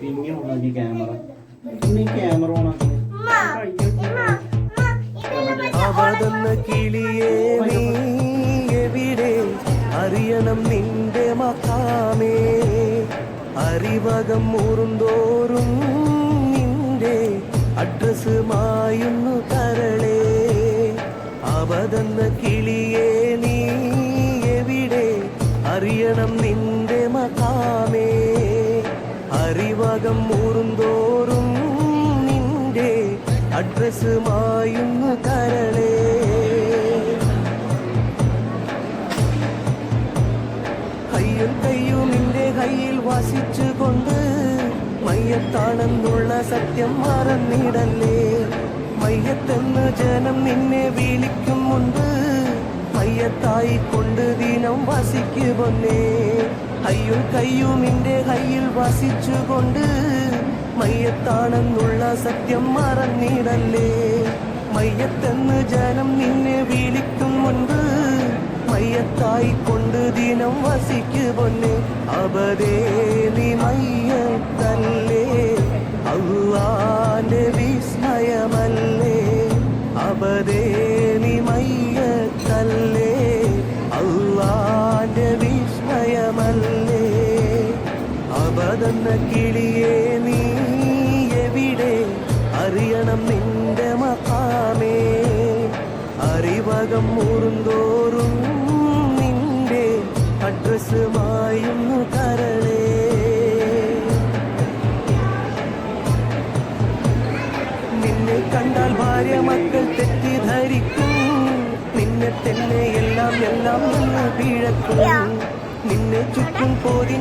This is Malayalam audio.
പിന്നെ ഓണാക്കി ക്യാമറ, പിന്നെ ക്യാമറ ഓണാക്കി. അവതന്ന കിളിയേ നീ എവിടെ, അറിയണം നിന്റെ മക്കാമേ. അറിവകം മൂറുന്തോറും നിന്റെ അഡ്രസ് മായുന്നു കരളേ. അവതന്ന കിളിയേ നീ എവിടെ, അറിയണം നിന്റെ മക്കാമേ. അറിവകം മൂറുന്തോറും നിന്റെ അഡ്രസ് മായുന്നു കരളേ. കയ്യും കയ്യും നിന്റെ കയ്യിൽ വസിച്ചുകൊണ്ട് മയ്യത്താണെന്നുള്ള സത്യം മറന്നിടല്ലേ. മയ്യത്തെന്ന് ജനം നിന്നെ വിളിക്കും മുൻപ് മയ്യത്തായി കൊണ്ട് ദിനം വസിക്കുകൊന്നേ. കയ്യും കയ്യും നിന്റെ കയ്യിൽ വസിച്ചുകൊണ്ട് മയ്യത്താണെന്നുള്ള സത്യം മറന്നിടല്ലേ. മയ്യത്തെന്ന് ജനം നിന്നെ വിളിക്കും മുൻപ് മയ്യത്തായി കൊണ്ട് ദിനം വസിക്കുകൊന്നേ. അബദേ നീ മയ്യത്തല്ലേ, അല്ലാന്റെ വിസ്മയമല്ലേ. അബദേ നീ മയ്യത്തല്ലേ, അല്ലാന്റെ വിസ്മയമല്ലേ. അബദെന്ന കിളിയേ നീ എവിടെ, അറിയണം നിന്റെ മഖാമേ. അറിവകം മൂറുന്തോറും നിന്റെ അഡ്രസ് മായുന്നു കരളേ. നിന്നെ കണ്ടാൽ ഭാര്യ മക്കൾ തെറ്റിദ്ധരിക്കും, നിന്നെ തന്നെ എല്ലാം എല്ലാം നിന്ന് പിഴക്കും. നിന്നെ ചുറ്റും പോരി